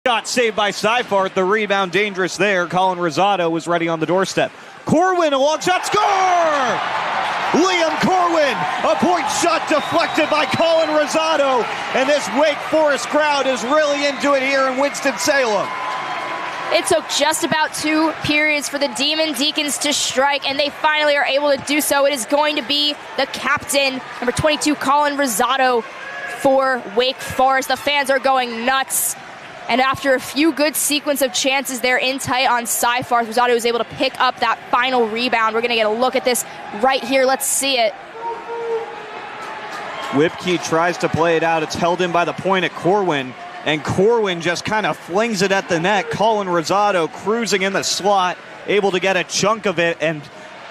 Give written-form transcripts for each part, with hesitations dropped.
Shot saved by Seifert. The rebound dangerous there. Colin Rosado was ready on the doorstep. Corwin, a long shot, score! Liam Corwin, a point shot deflected by Colin Rosado. And this Wake Forest crowd is really into it here in Winston-Salem. It took just about 2 periods for the Demon Deacons to strike, and they finally are able to do so. It is going to be the captain, number 22, Colin Rosado, for Wake Forest. The fans are going nuts. And after a few good sequence of chances there in tight on Seifert, Rosado was able to pick up that final rebound. We're going to get a look at this right here. Let's see it. Whipkey tries to play it out. It's held in by the point at Corwin. And Corwin just kind of flings it at the net. Colin Rosado cruising in the slot, able to get a chunk of it. And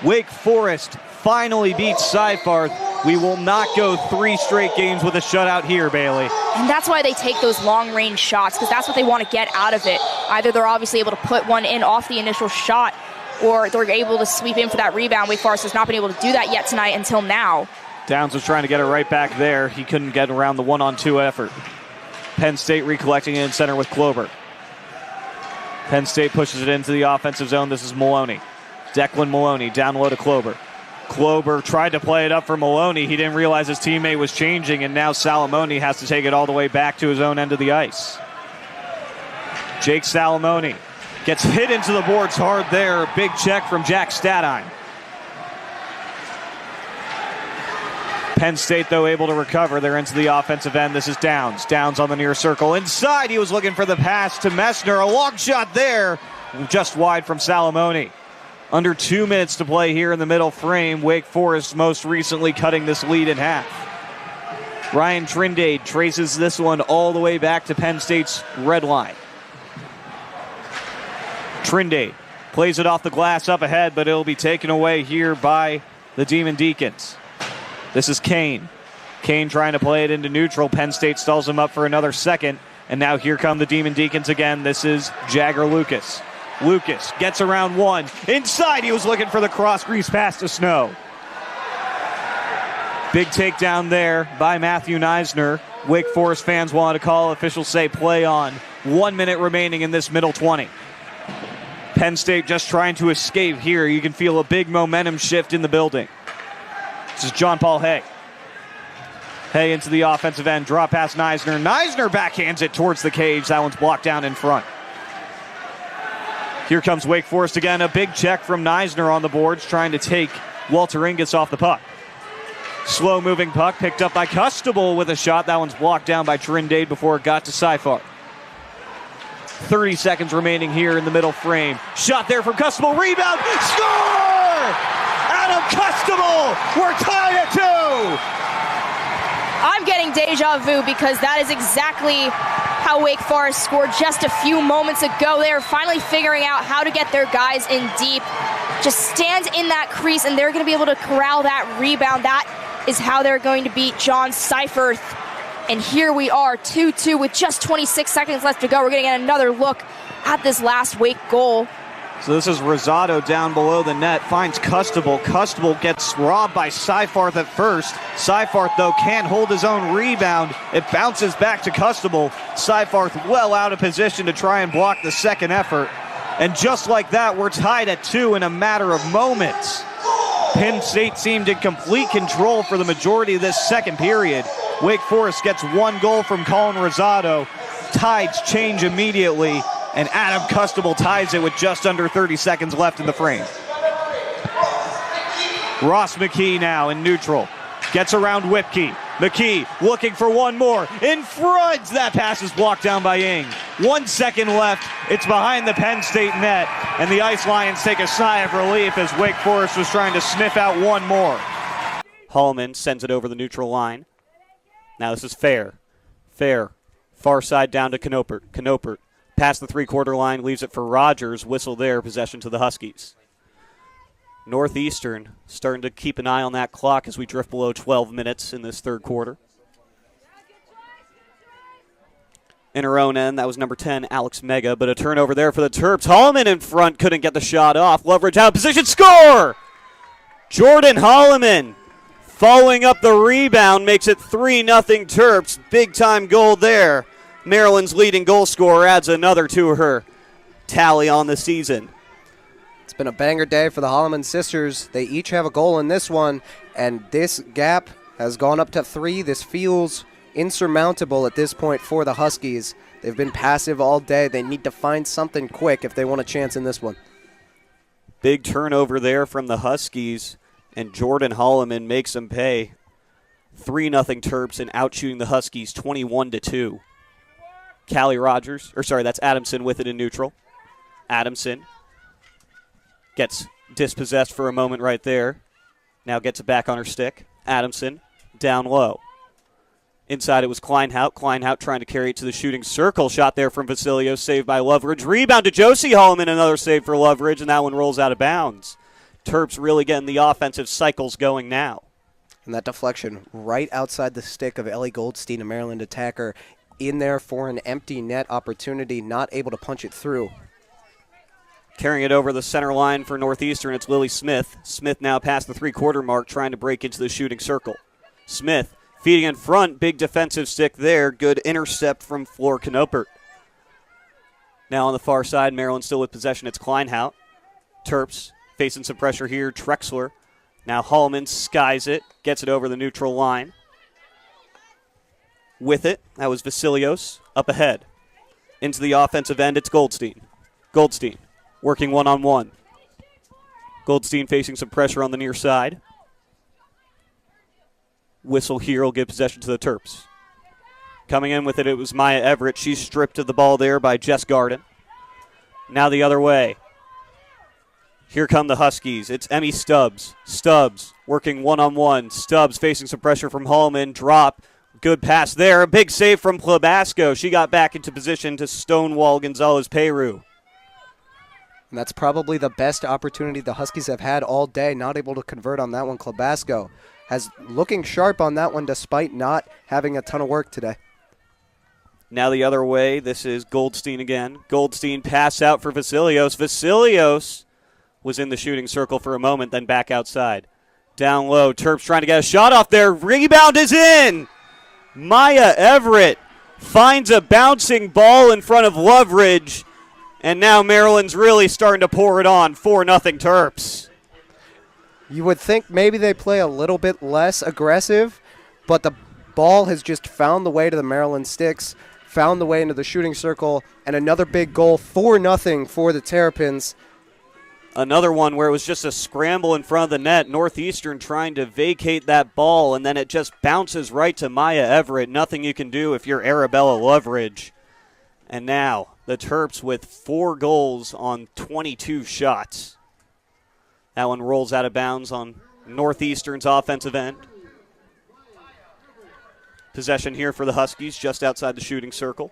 Wake Forest finally beats Seifert. We will not go 3 straight games with a shutout here, Bailey. And that's why they take those long-range shots, because that's what they want to get out of it. Either they're obviously able to put one in off the initial shot, or they're able to sweep in for that rebound. Wake Forest has not been able to do that yet tonight until now. Downs was trying to get it right back there. He couldn't get around the 1-on-2 effort. Penn State recollecting it in center with Klober. Penn State pushes it into the offensive zone. This is Maloney. Declan Maloney down low to Klober. Klober tried to play it up for Maloney. He didn't realize his teammate was changing, and now Salamone has to take it all the way back to his own end of the ice. Jake Salamone gets hit into the boards hard there. Big check from Jack Stadheim. Penn State, though, able to recover. They're into the offensive end. This is Downs. Downs on the near circle. Inside, he was looking for the pass to Messner. A long shot there, just wide from Salamone. Under 2 minutes to play here in the middle frame. Wake Forest most recently cutting this lead in half. Ryan Trindade traces this one all the way back to Penn State's red line. Trindade plays it off the glass up ahead, but it'll be taken away here by the Demon Deacons. This is Kane. Kane trying to play it into neutral. Penn State stalls him up for another second. And now here come the Demon Deacons again. This is Jagger Lucas. Lucas gets around one. Inside, he was looking for the cross-grease pass to Snow. Big takedown there by Matthew Neisner. Wake Forest fans wanted to call. Officials say play on. 1 minute remaining in this middle 20. Penn State just trying to escape here. You can feel a big momentum shift in the building. This is John Paul Hay. Hay into the offensive end. Draw past Neisner. Neisner backhands it towards the cage. That one's blocked down in front. Here comes Wake Forest again. A big check from Neisner on the boards, trying to take Walter Ingus off the puck. Slow moving puck picked up by Custable with a shot. That one's blocked down by Trindade before it got to Seifert. 30 seconds remaining here in the middle frame. Shot there from Custable. Rebound. Score! Adam Custable! We're tied at 2! I'm getting deja vu because that is exactly how Wake Forest scored just a few moments ago. They are finally figuring out how to get their guys in deep. Just stand in that crease and they're going to be able to corral that rebound. That is how they're going to beat John Seifert. And here we are, 2-2 with just 26 seconds left to go. We're going to get another look at this last Wake goal. So this is Rosado down below the net, finds Custable. Custable gets robbed by Seifert at first. Seifert, though, can't hold his own rebound. It bounces back to Custable. Seifert well out of position to try and block the second effort. And just like that, we're tied at 2 in a matter of moments. Penn State seemed in complete control for the majority of this second period. Wake Forest gets 1 goal from Colin Rosado. Tides change immediately. And Adam Custable ties it with just under 30 seconds left in the frame. Ross McKee now in neutral. Gets around Whipkey. McKee looking for one more. In front! That pass is blocked down by Ing. 1 second left. It's behind the Penn State net. And the Ice Lions take a sigh of relief as Wake Forest was trying to sniff out one more. Hallman sends it over the neutral line. Now this is Fair. Fair. Far side down to Knopert. Knopert. Past the three-quarter line, leaves it for Rogers. Whistle there, possession to the Huskies. Northeastern starting to keep an eye on that clock as we drift below 12 minutes in this third quarter. In her own end, that was number 10, Alex Mega, but a turnover there for the Terps. Holloman in front, couldn't get the shot off. Leverage out, position, score! Jordan Holloman following up the rebound, makes it 3-0 Terps. Big-time goal there Maryland's leading goal scorer adds another to her tally on the season. It's been a banger day for the Holloman sisters. They each have a goal in this one, and this gap has gone up to 3. This feels insurmountable at this point for the Huskies. They've been passive all day. They need to find something quick if they want a chance in this one. Big turnover there from the Huskies, and Jordan Holloman makes them pay. 3-0 Terps and outshooting the Huskies 21-2. Callie Rogers, that's Adamson with it in neutral. Adamson gets dispossessed for a moment right there. Now gets it back on her stick. Adamson down low. Inside it was Kleinhout. Kleinhout trying to carry it to the shooting circle. Shot there from Vasilios, saved by Loveridge. Rebound to Josie Holloman, another save for Loveridge, and that one rolls out of bounds. Terps really getting the offensive cycles going now. And that deflection right outside the stick of Ellie Goldstein, a Maryland attacker, in there for an empty net opportunity, not able to punch it through. Carrying it over the center line for Northeastern, it's Lily Smith. Smith now past the three-quarter mark, trying to break into the shooting circle. Smith feeding in front, big defensive stick there. Good intercept from Flor Knopert. Now on the far side, Maryland still with possession. It's Kleinhout. Terps facing some pressure here. Trexler. Now Holloman skies it, gets it over the neutral line. With it, that was Vasilios up ahead. Into the offensive end, it's Goldstein. Goldstein working one-on-one. Goldstein facing some pressure on the near side. Whistle here will give possession to the Terps. Coming in with it, it was Maya Everett. She's stripped of the ball there by Jess Garden. Now the other way. Here come the Huskies. It's Emmy Stubbs. Stubbs working one-on-one. Stubbs facing some pressure from Holloman. Drop. Good pass there. A big save from Plabasco. She got back into position to stonewall Gonzalez-Peru. And that's probably the best opportunity the Huskies have had all day. Not able to convert on that one. Plabasco has looking sharp on that one despite not having a ton of work today. Now the other way. This is Goldstein again. Goldstein pass out for Vasilios. Vasilios was in the shooting circle for a moment, then back outside. Down low. Terps trying to get a shot off there. Rebound is in. Maya Everett finds a bouncing ball in front of Loveridge, and now Maryland's really starting to pour it on. 4-0 Terps. You would think maybe they play a little bit less aggressive, but the ball has just found the way to the Maryland sticks, found the way into the shooting circle, and another big goal, 4-0 for the Terrapins. Another one where it was just a scramble in front of the net. Northeastern trying to vacate that ball, and then it just bounces right to Maya Everett. Nothing you can do if you're Arabella Loveridge. And now the Terps with 4 goals on 22 shots. That one rolls out of bounds on Northeastern's offensive end. Possession here for the Huskies just outside the shooting circle.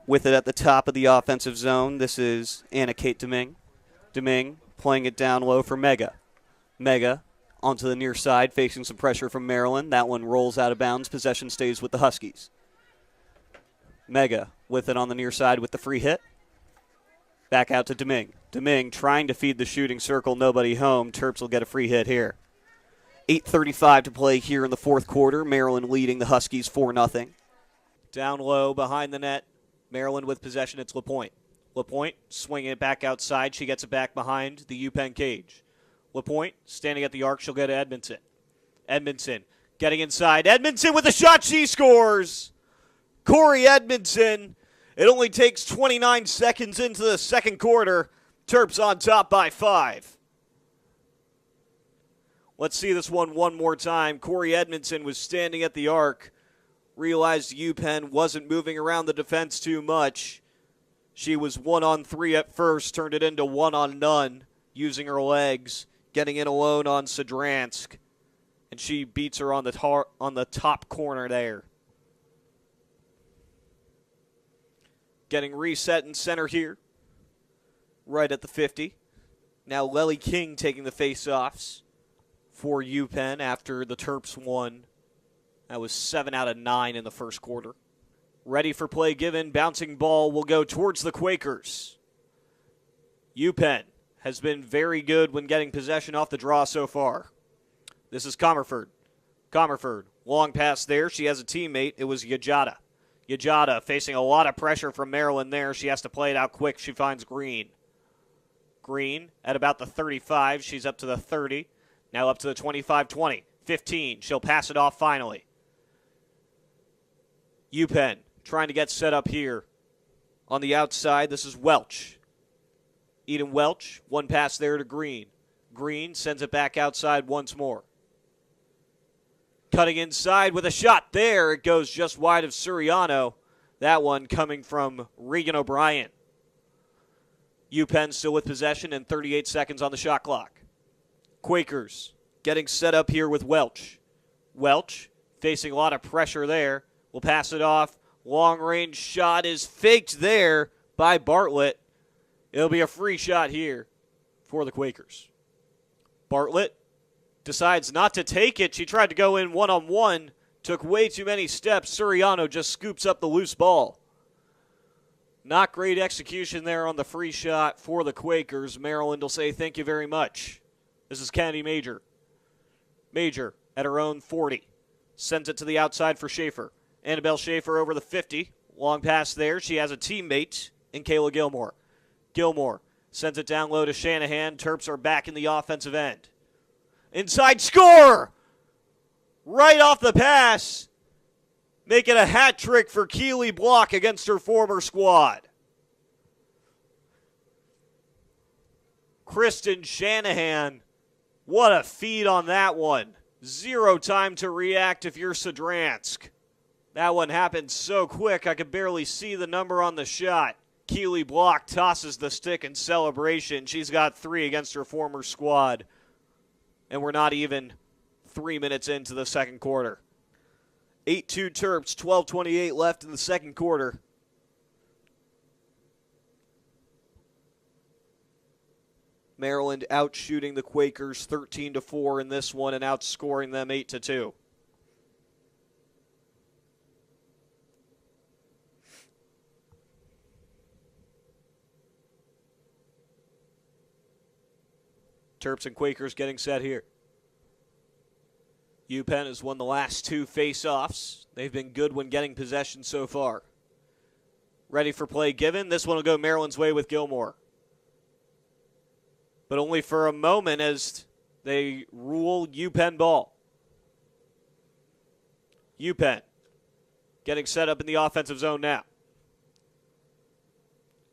With it at the top of the offensive zone, this is Anna Kate Deming. Deming playing it down low for Mega. Mega onto the near side, facing some pressure from Maryland. That one rolls out of bounds. Possession stays with the Huskies. Mega with it on the near side with the free hit. Back out to Deming. Deming trying to feed the shooting circle. Nobody home. Terps will get a free hit here. 8:35 to play here in the fourth quarter. Maryland leading the Huskies 4-0. Down low behind the net. Maryland with possession, it's LaPointe. LaPointe swinging it back outside. She gets it back behind the UPenn cage. LaPointe standing at the arc. She'll go to Edmondson. Edmondson getting inside. Edmondson with a shot. She scores. Corey Edmondson. It only takes 29 seconds into the second quarter. Terps on top by 5. Let's see this one more time. Corey Edmondson was standing at the arc. Realized UPenn wasn't moving around the defense too much. She was 1-on-3 at first, turned it into 1-on-none, using her legs, getting in alone on Sadransk, and she beats her on the top corner there. Getting reset in center here, right at the 50. Now Lely King taking the face-offs for UPenn after the Terps won. That was 7 out of 9 in the first quarter. Ready for play given. Bouncing ball will go towards the Quakers. UPenn has been very good when getting possession off the draw so far. This is Comerford. Comerford, long pass there. She has a teammate. It was Yajada. Yajada facing a lot of pressure from Maryland there. She has to play it out quick. She finds Green. Green at about the 35. She's up to the 30. Now up to the 25-20. 15. She'll pass it off finally. UPenn trying to get set up here on the outside. This is Welch. Eden Welch, one pass there to Green. Green sends it back outside once more. Cutting inside with a shot there. It goes just wide of Suriano. That one coming from Regan O'Brien. UPenn still with possession and 38 seconds on the shot clock. Quakers getting set up here with Welch. Welch facing a lot of pressure there. Will pass it off. Long-range shot is faked there by Bartlett. It'll be a free shot here for the Quakers. Bartlett decides not to take it. She tried to go in one-on-one. Took way too many steps. Suriano just scoops up the loose ball. Not great execution there on the free shot for the Quakers. Maryland will say thank you very much. This is Kennedy Major. Major at her own 40. Sends it to the outside for Schaefer. Annabelle Schaefer over the 50. Long pass there. She has a teammate in Kayla Gilmore. Gilmore sends it down low to Shanahan. Terps are back in the offensive end. Inside score! Right off the pass. Making a hat trick for Keely Block against her former squad. Kristen Shanahan, what a feed on that one. Zero time to react if you're Sadransk. That one happened so quick I could barely see the number on the shot. Keely Block tosses the stick in celebration. She's got 3 against her former squad. And we're not even 3 minutes into the second quarter. 8-2 Terps, 12:28 left in the second quarter. Maryland outshooting the Quakers 13-4 in this one and outscoring them 8-2. Terps and Quakers getting set here. UPenn has won the last 2 face-offs. They've been good when getting possession so far. Ready for play given. This one will go Maryland's way with Gilmore. But only for a moment as they rule UPenn ball. UPenn getting set up in the offensive zone now.